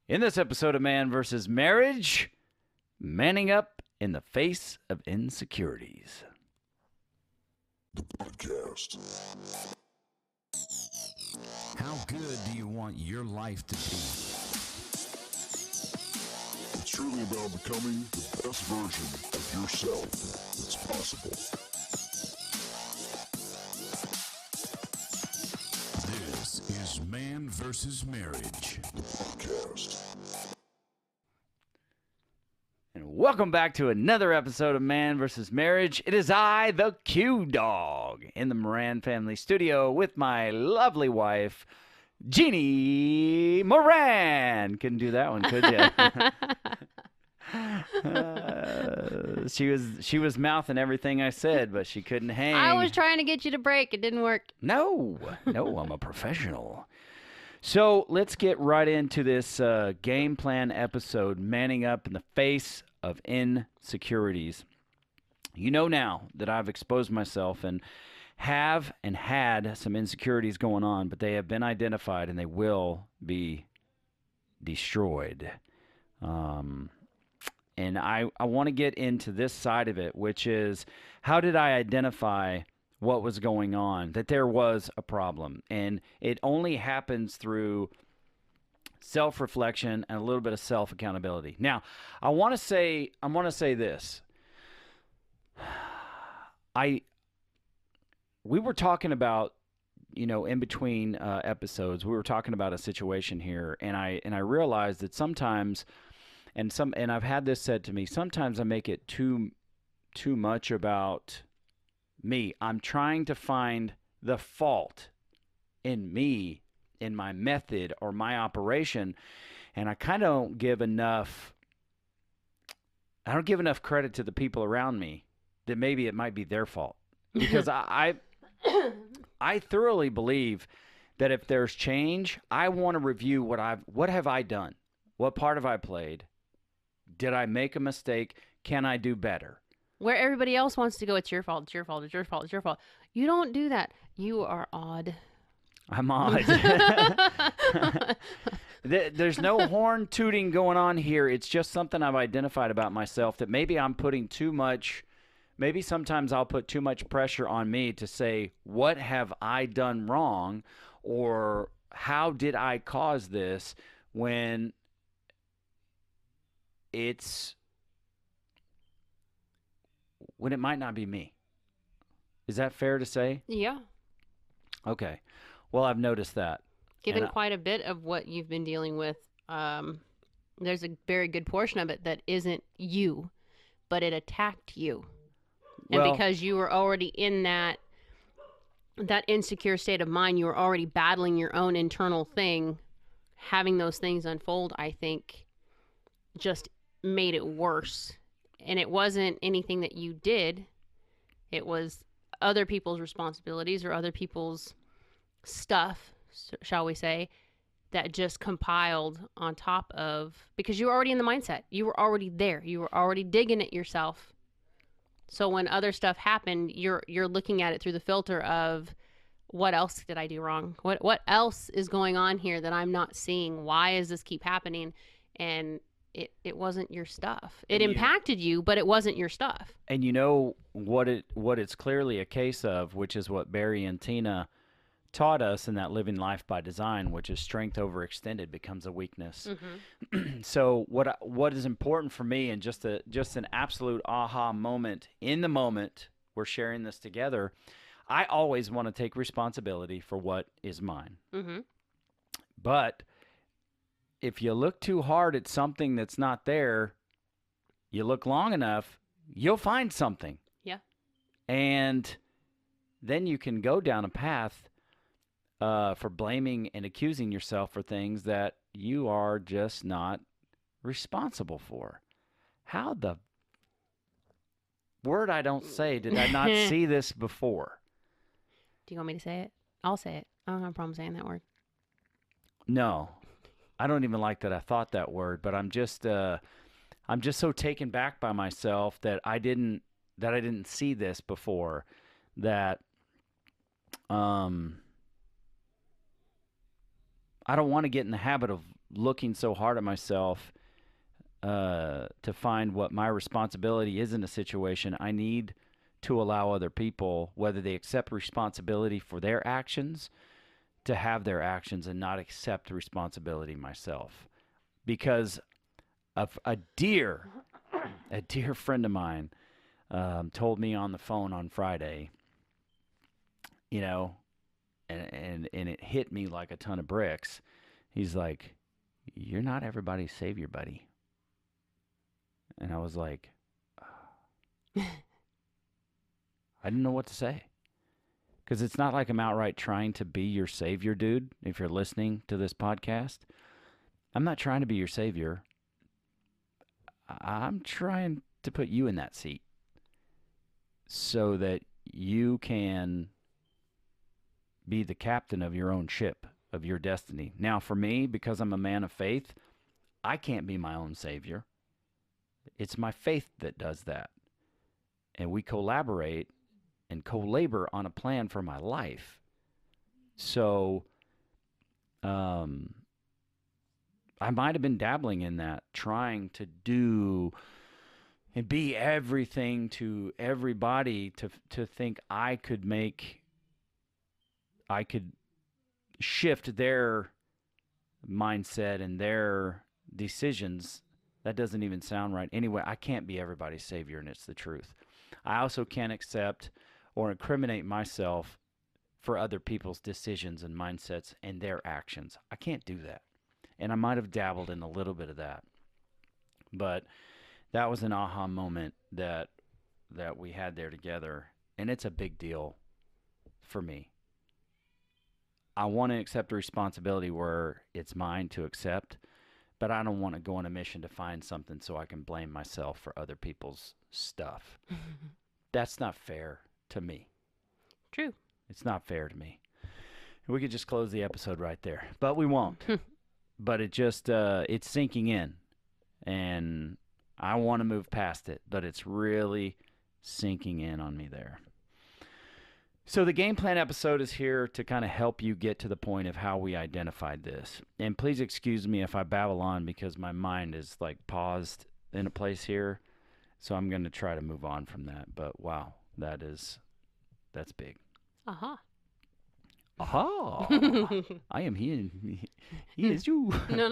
In this episode of Man vs. Marriage, manning up in the face of insecurities. The podcast. How good do you want your life to be? It's truly about becoming the best version of yourself that's possible. This is Man vs. Marriage. The podcast. And welcome back to another episode of Man vs. Marriage. It is I, the Q-Dog, in the Moran family studio with my lovely wife, Jeannie Moran. Couldn't do that one, could you? She was mouthing everything I said, but she couldn't hang. I was trying to get you to break. It didn't work. No, I'm a professional. So let's get right into this game plan episode, manning up in the face of insecurities. You know now that I've exposed myself and have and had some insecurities going on, but they have been identified and they will be destroyed. And I want to get into this side of it, which is how did I identify what was going on, that there was a problem? And it only happens through self-reflection and a little bit of self-accountability. Now, I want to say this. We were talking about, in between episodes, we were talking about a situation here, and I realized that sometimes, and I've had this said to me, sometimes I make it too much about me. I'm trying to find the fault in me, in my method or my operation, and I kind of don't give enough credit to the people around me that maybe it might be their fault, because I thoroughly believe that if there's change, I want to review what have I done, what part have I played, did I make a mistake, can I do better? Where everybody else wants to go, it's your fault, it's your fault, it's your fault, it's your fault. You don't do that. You are odd. I'm odd. There's no horn tooting going on here. It's just something I've identified about myself, that maybe I'm putting too much, maybe sometimes I'll put too much pressure on me to say, what have I done wrong, or how did I cause this, when it might not be me. Is that fair to say? Yeah. Okay. Well, I've noticed that. Given quite a bit of what you've been dealing with, there's a very good portion of it that isn't you, but it attacked you. And because you were already in that insecure state of mind, you were already battling your own internal thing, having those things unfold, I think, just made it worse. And it wasn't anything that you did. It was other people's responsibilities or other people's stuff, shall we say, that just compiled on top of, because you were already in the mindset. You were already there. You were already digging it yourself. So when other stuff happened, you're looking at it through the filter of, what else did I do wrong? What else is going on here that I'm not seeing? Why does this keep happening? And it wasn't your stuff. It impacted you, but it wasn't your stuff. And you know what it's clearly a case of, which is what Barry and Tina taught us in that Living Life by Design, which is strength overextended becomes a weakness. Mm-hmm. So what is important for me, and just an absolute aha moment in the moment we're sharing this together, I always want to take responsibility for what is mine. Mm-hmm. But if you look too hard at something that's not there, you look long enough, you'll find something. Yeah. And then you can go down a path for blaming and accusing yourself for things that you are just not responsible for. How the word I don't say did I not see this before? Do you want me to say it? I'll say it. I don't have a problem saying that word. No. I don't even like that I thought that word, but I'm just so taken back by myself that I didn't see this before, that I don't want to get in the habit of looking so hard at myself to find what my responsibility is in a situation, I need to allow other people, whether they accept responsibility for their actions, to have their actions and not accept responsibility myself. Because of a dear friend of mine told me on the phone on Friday, you know, and it hit me like a ton of bricks. He's like, "You're not everybody's savior, buddy." And I was like, I didn't know what to say. Because it's not like I'm outright trying to be your savior, dude, if you're listening to this podcast. I'm not trying to be your savior. I'm trying to put you in that seat so that you can be the captain of your own ship, of your destiny. Now, for me, because I'm a man of faith, I can't be my own savior. It's my faith that does that. And we collaborate and co-labor on a plan for my life. So, I might have been dabbling in that, trying to do and be everything to everybody to think I could shift their mindset and their decisions. That doesn't even sound right. Anyway, I can't be everybody's savior, and it's the truth. I also can't accept or incriminate myself for other people's decisions and mindsets and their actions. I can't do that. And I might have dabbled in a little bit of that. But that was an aha moment that we had there together. And it's a big deal for me. I want to accept a responsibility where it's mine to accept, but I don't want to go on a mission to find something so I can blame myself for other people's stuff. That's not fair to me. True. It's not fair to me. We could just close the episode right there, but we won't. But it just, it's sinking in, and I want to move past it, but it's really sinking in on me there. So the game plan episode is here to kind of help you get to the point of how we identified this. And please excuse me if I babble on because my mind is like paused in a place here. So I'm going to try to move on from that. But wow, that's big. Aha. Aha. I am he. He is you. No.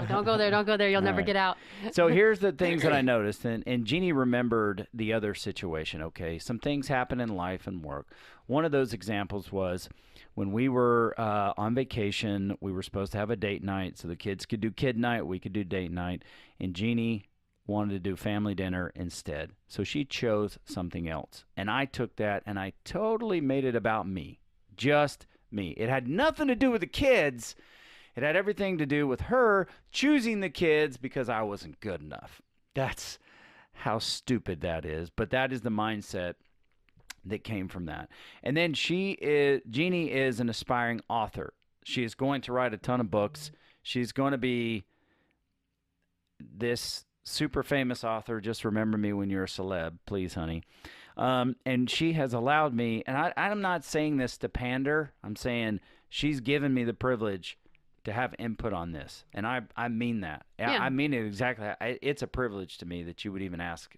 Don't go there. Don't go there. You'll never right. get out. So here's the things that I noticed. And Jeannie remembered the other situation, okay? Some things happen in life and work. One of those examples was when we were on vacation, we were supposed to have a date night so the kids could do kid night, we could do date night. And Jeannie wanted to do family dinner instead. So she chose something else. And I took that and I totally made it about me. Just me. It had nothing to do with the kids. It had everything to do with her choosing the kids because I wasn't good enough. That's how stupid that is. But that is the mindset that came from that. And then Jeannie is an aspiring author. She is going to write a ton of books. She's going to be this super famous author. Just remember me when you're a celeb, please, honey. And she has allowed me, and I'm not saying this to pander. I'm saying she's given me the privilege to have input on this. And I mean that. Yeah. I mean it exactly. It's a privilege to me that you would even ask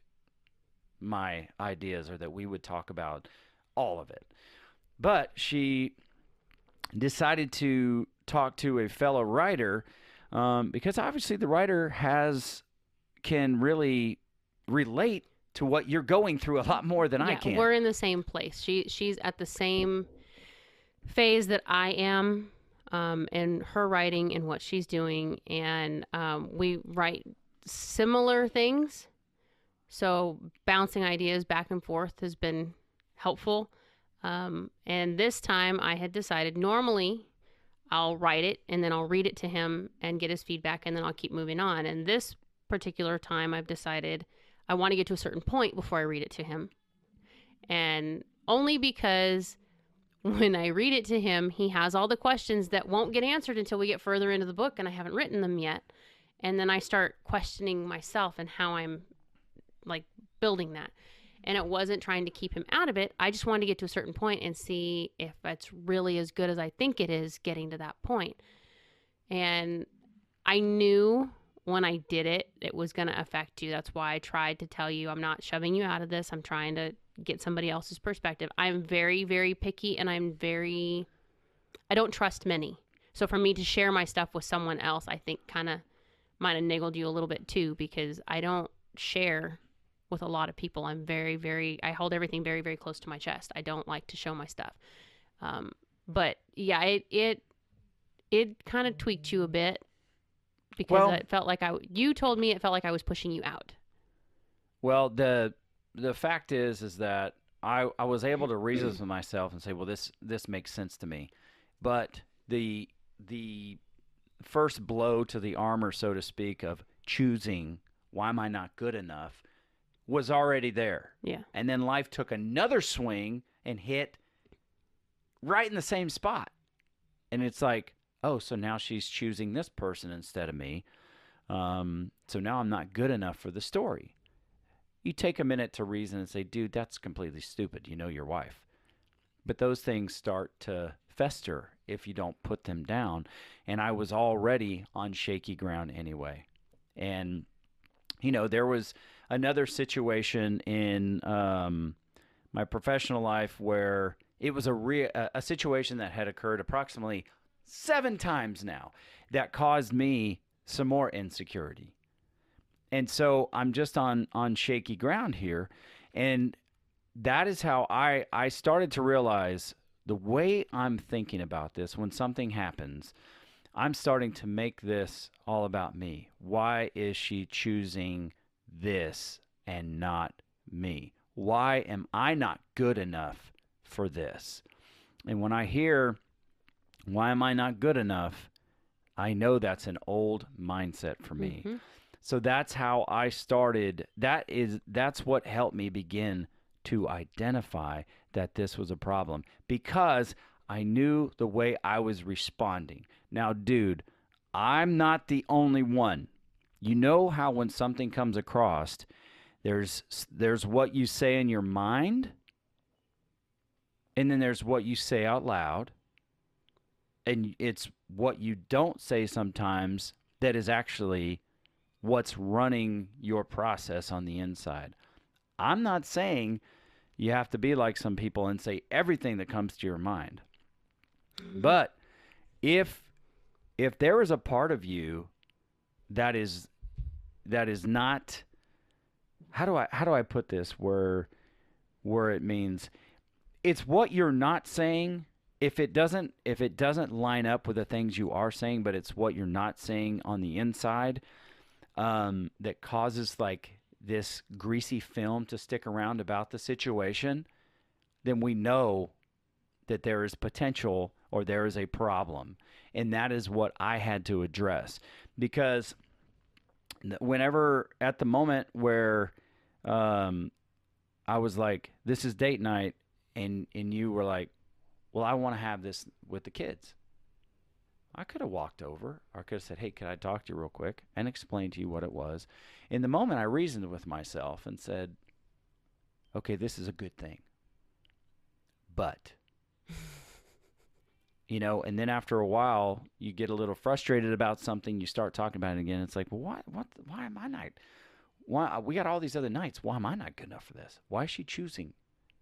my ideas or that we would talk about all of it. But she decided to talk to a fellow writer because obviously the writer can really relate to what you're going through a lot more than I can. We're in the same place. She's at the same phase that I am in her writing and what she's doing. And we write similar things. So bouncing ideas back and forth has been helpful. And this time I had decided normally I'll write it and then I'll read it to him and get his feedback and then I'll keep moving on. And this particular time I've decided I want to get to a certain point before I read it to him. And only because when I read it to him, he has all the questions that won't get answered until we get further into the book and I haven't written them yet. And then I start questioning myself and how I'm like building that. And it wasn't trying to keep him out of it. I just wanted to get to a certain point and see if it's really as good as I think it is getting to that point. And I knew when I did it, it was going to affect you. That's why I tried to tell you, I'm not shoving you out of this. I'm trying to get somebody else's perspective. I'm very, very picky, and I don't trust many. So for me to share my stuff with someone else, I think kind of might have niggled you a little bit too, because I don't share with a lot of people. I'm I hold everything very, very close to my chest. I don't like to show my stuff. But yeah, it kind of tweaked you a bit, because it felt like you told me it felt like I was pushing you out. Well, the fact is that I was able to reason with myself and say, well, this makes sense to me. But the first blow to the armor, so to speak, of choosing why am I not good enough was already there. Yeah. And then life took another swing and hit right in the same spot. And it's like, oh, so now she's choosing this person instead of me. So now I'm not good enough for the story. You take a minute to reason and say, dude, that's completely stupid. You know your wife. But those things start to fester if you don't put them down. And I was already on shaky ground anyway. And, there was another situation in my professional life where it was a situation that had occurred approximately 7 times now that caused me some more insecurity. And so I'm just on shaky ground here. And that is how I started to realize the way I'm thinking about this when something happens, I'm starting to make this all about me. Why is she choosing this and not me? Why am I not good enough for this? And when I hear, why am I not good enough? I know that's an old mindset for me. Mm-hmm. So that's how I started. That's what helped me begin to identify that this was a problem, because I knew the way I was responding. Now, dude, I'm not the only one. You know how when something comes across, there's what you say in your mind, and then there's what you say out loud, and it's what you don't say sometimes that is actually what's running your process on the inside. I'm not saying you have to be like some people and say everything that comes to your mind. But if there is a part of you that is not, how do I put this where it means it's what you're not saying, if it doesn't line up with the things you are saying, but it's what you're not saying on the inside, that causes like this greasy film to stick around about the situation, then we know that there is potential or there is a problem. And that is what I had to address, because whenever at the moment where I was like, this is date night, and you were like, well, I want to have this with the kids. I could have walked over, or I could have said, hey, can I talk to you real quick, and explain to you what it was. In the moment, I reasoned with myself and said, okay, this is a good thing. But, and then after a while, you get a little frustrated about something, you start talking about it again. It's like, well, why am I not? Why, we got all these other nights. Why am I not good enough for this? Why is she choosing?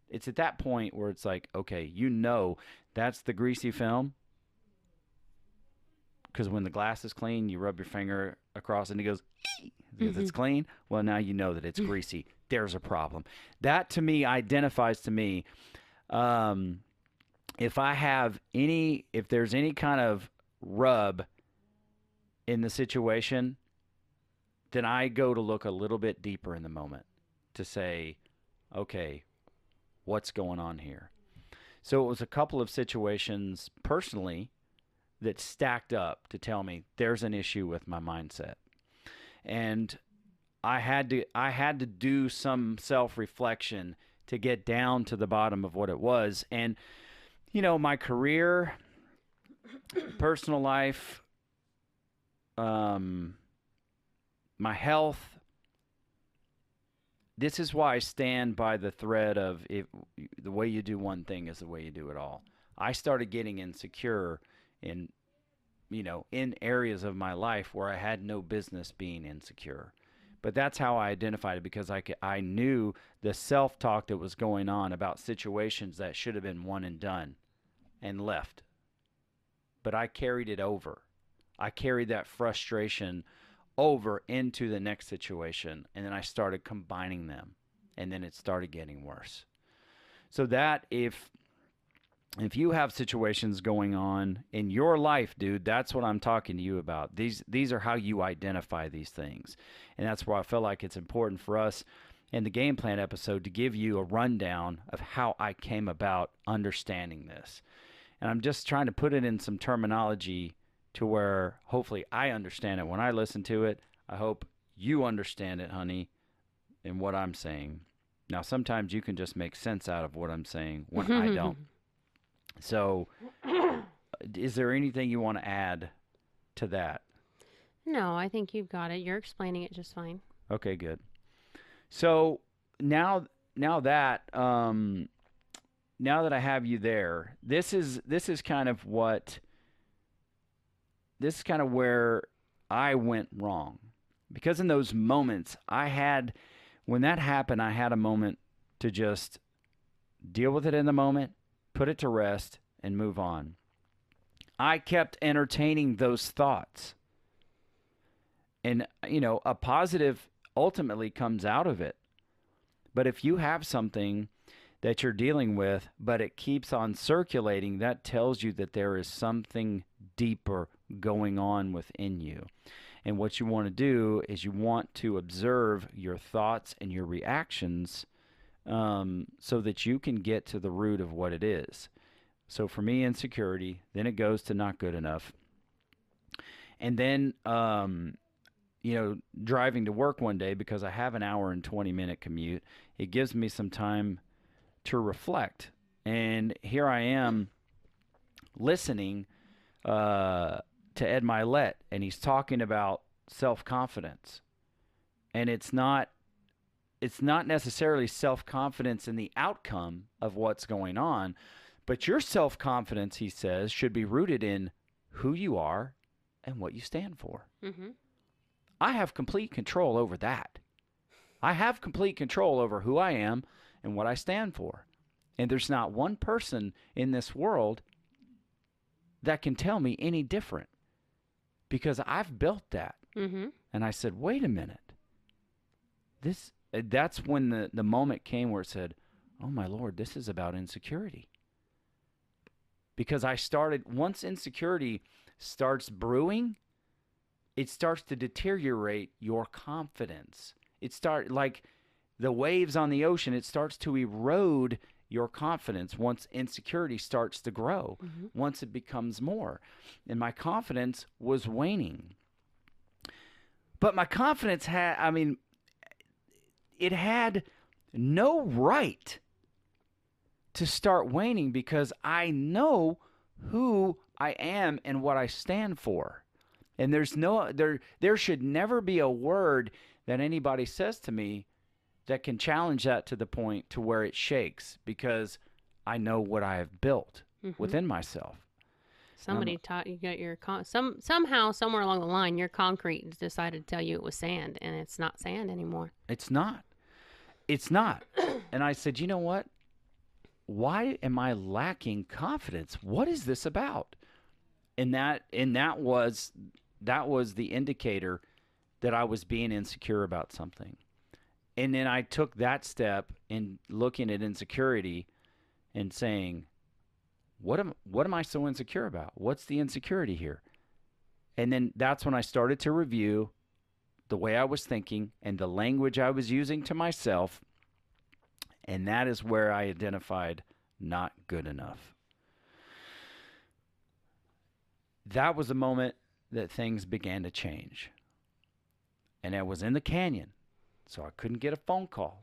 It's at that point where it's like, okay, that's the greasy film. Because when the glass is clean, you rub your finger across and it goes, because it's clean. Well, now you know that it's greasy. There's a problem. That to me identifies to me, if there's any kind of rub in the situation, then I go to look a little bit deeper in the moment to say, okay, what's going on here? So it was a couple of situations personally that stacked up to tell me there's an issue with my mindset. And I had to do some self-reflection to get down to the bottom of what it was. And, my career, personal life, my health, this is why I stand by the thread of the way you do one thing is the way you do it all. I started getting insecure in in areas of my life where I had no business being insecure. But that's how I identified it, because I knew the self-talk that was going on about situations that should have been one and done and left. But I carried it over. I carried that frustration over into the next situation, and then I started combining them, and then it started getting worse. So that if you have situations going on in your life, dude, that's what I'm talking to you about. These are how you identify these things. And that's why I feel like it's important for us in the game plan episode to give you a rundown of how I came about understanding this. And I'm just trying to put it in some terminology to where hopefully I understand it when I listen to it. I hope you understand it, honey, in what I'm saying. Now, sometimes you can just make sense out of what I'm saying when I don't. So, is there anything you want to add to that? No, I think you've got it. You're explaining it just fine. Okay, good. So now that I have you there, this is kind of where I went wrong, because in those moments when that happened, I had a moment to just deal with it in the moment, put it to rest, and move on. I kept entertaining those thoughts. And, a positive ultimately comes out of it. But if you have something that you're dealing with, but it keeps on circulating, that tells you that there is something deeper going on within you. And what you want to do is you want to observe your thoughts and your reactions so that you can get to the root of what it is. So for me, insecurity, then it goes to not good enough. And then, driving to work one day, because I have an hour and 20-minute commute, it gives me some time to reflect. And here I am listening to Ed Milet, and he's talking about self-confidence. And it's not necessarily self-confidence in the outcome of what's going on, but your self-confidence, he says, should be rooted in who you are and what you stand for. Mm-hmm. I have complete control over that. I have complete control over who I am and what I stand for. And there's not one person in this world that can tell me any different, because I've built that. Mm-hmm. And I said, wait a minute. That's when the moment came where it said, oh my Lord, this is about insecurity. Because once insecurity starts brewing, it starts to deteriorate your confidence. Like the waves on the ocean, it starts to erode your confidence once insecurity starts to grow, once it becomes more. And my confidence was waning. But my confidence it had no right to start waning, because I know who I am and what I stand for. And there should never be a word that anybody says to me that can challenge that to the point to where it shakes, because I know what I have built within myself. Somebody taught you got your somehow somewhere along the line your concrete decided to tell you it was sand, and it's not sand anymore. It's not. And I said, you know what? Why am I lacking confidence? What is this about? And that was the indicator that I was being insecure about something. And then I took that step in looking at insecurity and saying, what am I so insecure about? What's the insecurity here? And then that's when I started to review the way I was thinking and the language I was using to myself. And that is where I identified not good enough. That was the moment that things began to change. And I was in the canyon, so I couldn't get a phone call.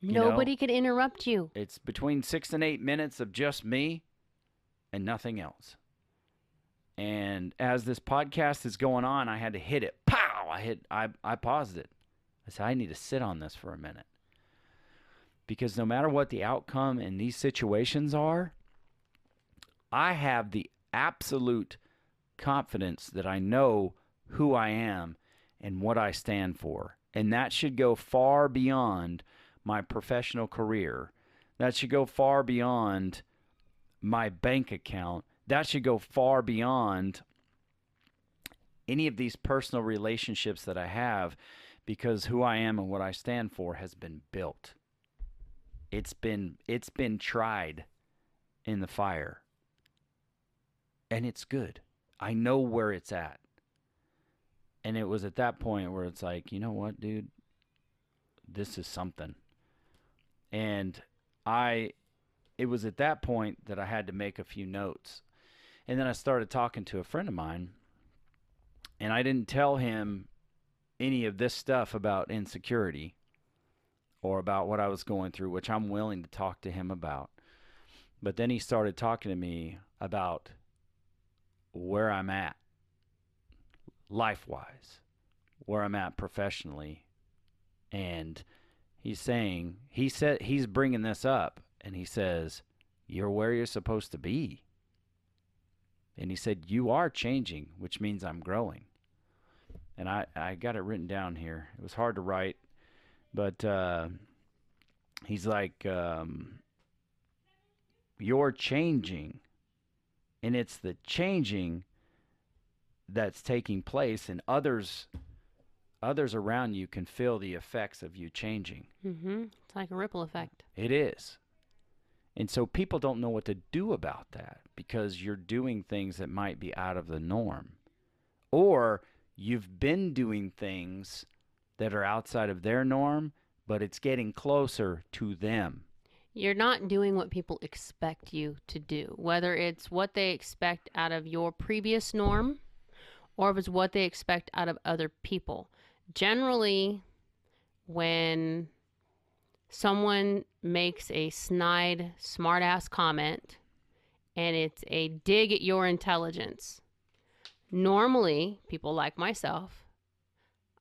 Nobody could interrupt you. It's between 6 and 8 minutes of just me and nothing else. And as this podcast is going on, I had to hit it. Pow! I paused it. I said, I need to sit on this for a minute. Because no matter what the outcome in these situations are, I have the absolute confidence that I know who I am and what I stand for. And that should go far beyond my professional career. That should go far beyond my bank account. That should go far beyond any of these personal relationships that I have, because who I am and what I stand for has been built. It's been tried in the fire. And it's good. I know where it's at. And it was at that point where it's like, you know what, dude? This is something. And it was at that point that I had to make a few notes. And then I started talking to a friend of mine, and I didn't tell him any of this stuff about insecurity or about what I was going through, which I'm willing to talk to him about. But then he started talking to me about where I'm at life-wise, where I'm at professionally. And he's bringing this up, and he says, you're where you're supposed to be. And he said, you are changing, which means I'm growing. And I got it written down here. It was hard to write, but he's like, you're changing, and it's the changing that's taking place, and others around you can feel the effects of you changing. Mm-hmm. It's like a ripple effect. It is. And so people don't know what to do about that, because you're doing things that might be out of the norm. Or you've been doing things that are outside of their norm, but it's getting closer to them. You're not doing what people expect you to do, whether it's what they expect out of your previous norm or if it's what they expect out of other people. Generally, when someone makes a snide, smart-ass comment and it's a dig at your intelligence, normally, people like myself,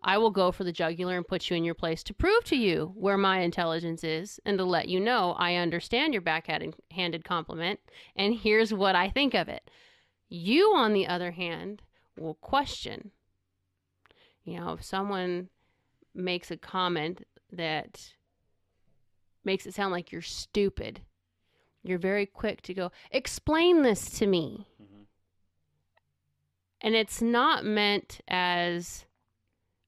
I will go for the jugular and put you in your place to prove to you where my intelligence is and to let you know I understand your backhanded compliment and here's what I think of it. You, on the other hand, will question. You know, if someone makes a comment that makes it sound like you're stupid, you're very quick to go, explain this to me. Mm-hmm. And it's not meant as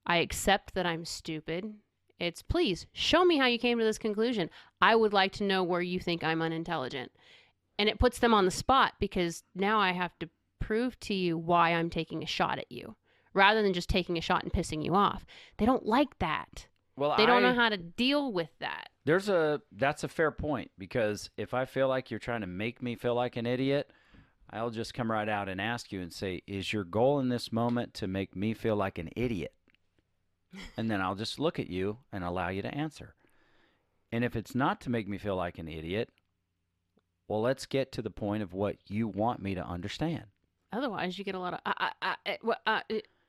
I accept that I'm stupid. It's, please show me how you came to this conclusion. I would like to know where you think I'm unintelligent. And it puts them on the spot, because now I have to prove to you why I'm taking a shot at you, rather than just taking a shot and pissing you off. They don't like that. Well, they don't know how to deal with that. That's a fair point, because if I feel like you're trying to make me feel like an idiot, I'll just come right out and ask you and say, is your goal in this moment to make me feel like an idiot? And then I'll just look at you and allow you to answer. And if it's not to make me feel like an idiot, well, let's get to the point of what you want me to understand. Otherwise, you get a lot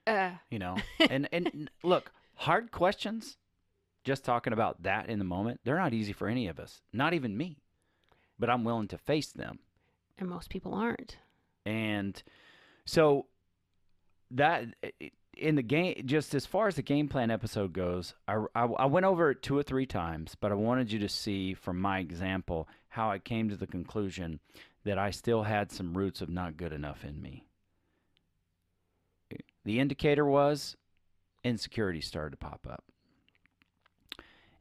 of you know. And look, hard questions, just talking about that in the moment, they're not easy for any of us, not even me. But I'm willing to face them. And most people aren't. And so that in the game, just as far as the game plan episode goes, I went over it 2 or 3 times, but I wanted you to see from my example how I came to the conclusion that I still had some roots of not good enough in me. The indicator was insecurity started to pop up.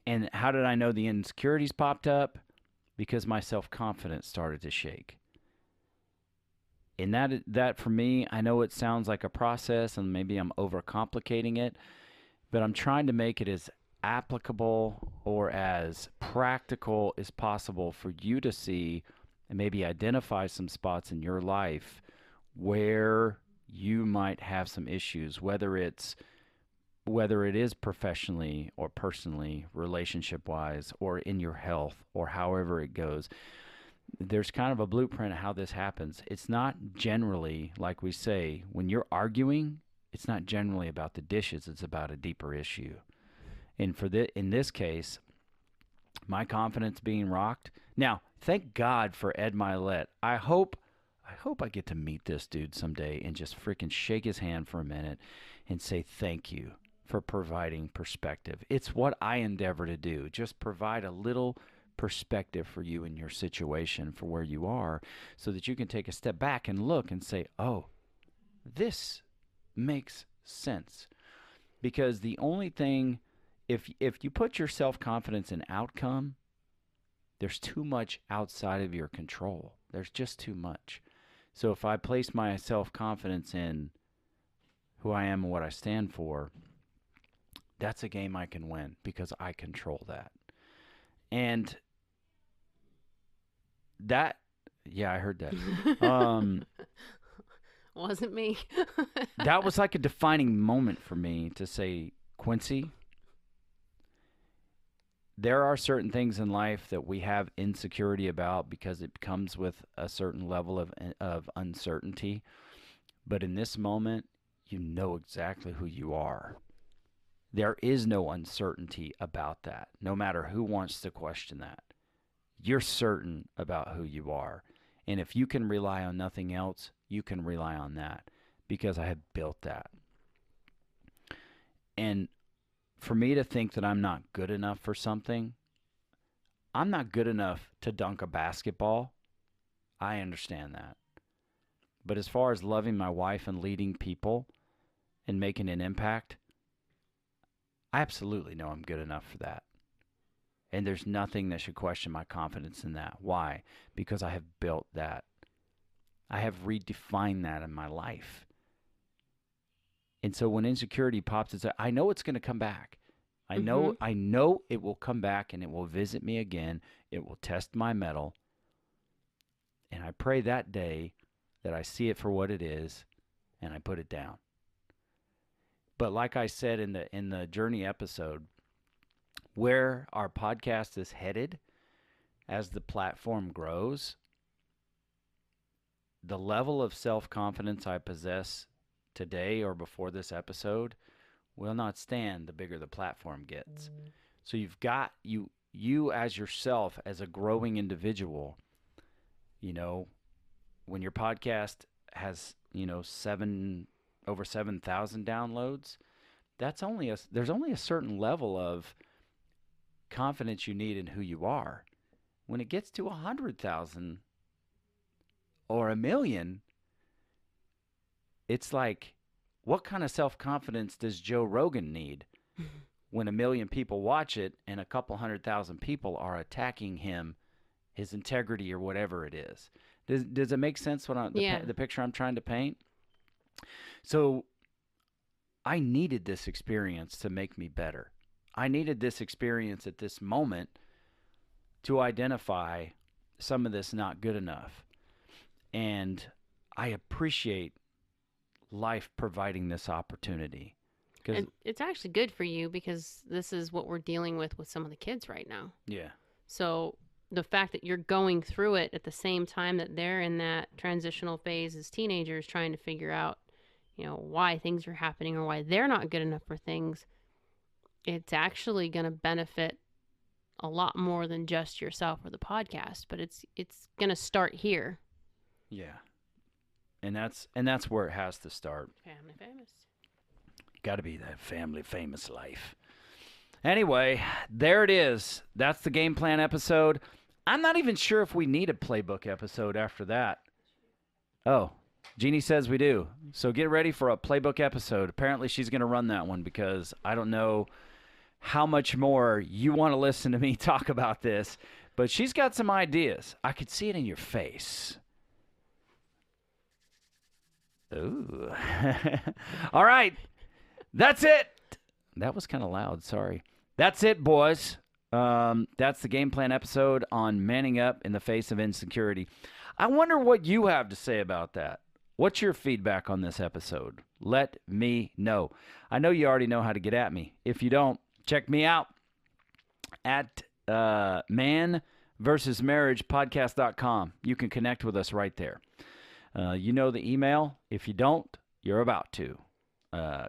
And how did I know the insecurities popped up? Because my self-confidence started to shake. And that for me, I know it sounds like a process and maybe I'm overcomplicating it, but I'm trying to make it as applicable or as practical as possible for you to see and maybe identify some spots in your life where you might have some issues, whether it is professionally or personally, relationship-wise, or in your health, or however it goes. There's kind of a blueprint of how this happens. It's not generally, like we say, when you're arguing, it's not generally about the dishes. It's about a deeper issue. And in this case, my confidence being rocked. Now, thank God for Ed Milet. I hope I hope I get to meet this dude someday and just freaking shake his hand for a minute and say thank you for providing perspective. It's what I endeavor to do. Just provide a little perspective for you in your situation, for where you are, so that you can take a step back and look and say, oh, this makes sense. Because the only thing, if you put your self-confidence in outcome, there's too much outside of your control. There's just too much. So if I place my self-confidence in who I am and what I stand for, that's a game I can win because I control that. And that, yeah, I heard that. Wasn't me. That was like a defining moment for me to say, Quincy, there are certain things in life that we have insecurity about because it comes with a certain level of uncertainty. But in this moment, you know exactly who you are. There is no uncertainty about that, no matter who wants to question that. You're certain about who you are. And if you can rely on nothing else, you can rely on that because I have built that. And for me to think that I'm not good enough for something, I'm not good enough to dunk a basketball. I understand that. But as far as loving my wife and leading people and making an impact, I absolutely know I'm good enough for that. And there's nothing that should question my confidence in that. Why? Because I have built that. I have redefined that in my life. And so when insecurity pops, I know it's going to come back. I know it will come back and it will visit me again. It will test my mettle. And I pray that day that I see it for what it is and I put it down. But like I said in the journey episode, where our podcast is headed as the platform grows, the level of self-confidence I possess today or before this episode will not stand the bigger the platform gets. So you've got you as yourself as a growing individual, when your podcast has, over 7,000 downloads, there's only a certain level of confidence you need in who you are. When it gets to 100,000 or 1 million, it's like, what kind of self-confidence does Joe Rogan need when 1 million people watch it and a couple 100,000 people are attacking him, his integrity or whatever it is? Does it make sense the picture I'm trying to paint? So I needed this experience to make me better. I needed this experience at this moment to identify some of this not good enough. And I appreciate life providing this opportunity. And it's actually good for you because this is what we're dealing with some of the kids right now. Yeah. So the fact that you're going through it at the same time that they're in that transitional phase as teenagers trying to figure out, why things are happening or why they're not good enough for things, it's actually going to benefit a lot more than just yourself or the podcast, but it's going to start here. Yeah. And that's where it has to start. Family famous. Got to be that family famous life. Anyway, there it is. That's the game plan episode. I'm not even sure if we need a playbook episode after that. Oh, Jeannie says we do. So get ready for a playbook episode. Apparently she's going to run that one because I don't know how much more you want to listen to me talk about this, but she's got some ideas. I could see it in your face. Ooh. All right. That's it. That was kind of loud. Sorry. That's it, boys. That's the game plan episode on manning up in the face of insecurity. I wonder what you have to say about that. What's your feedback on this episode? Let me know. I know you already know how to get at me. If you don't, check me out at Manvsmarriagepodcast.com. You can connect with us right there. You know the email. If you don't, you're about to.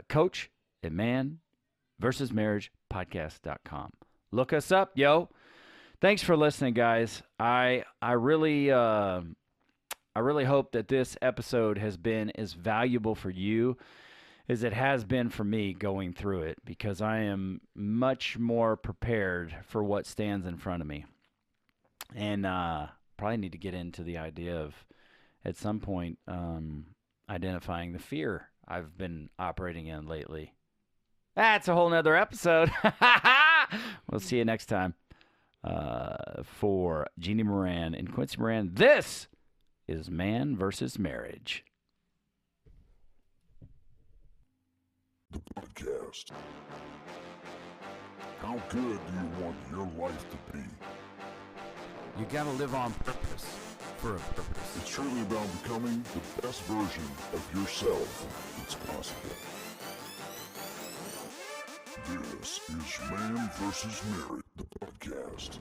Coach at Manvsmarriagepodcast.com. Look us up, yo. Thanks for listening, guys. I really I really hope that this episode has been as valuable for you as it has been for me going through it, because I am much more prepared for what stands in front of me. And probably need to get into the idea of, at some point, identifying the fear I've been operating in lately. That's a whole nother episode. We'll see you next time. For Jeannie Moran and Quincy Moran, this is Man vs. Marriage. The podcast. How good do you want your life to be? You gotta live on purpose, for a purpose. It's truly about becoming the best version of yourself that's possible. This is Man vs. Marriage, the podcast.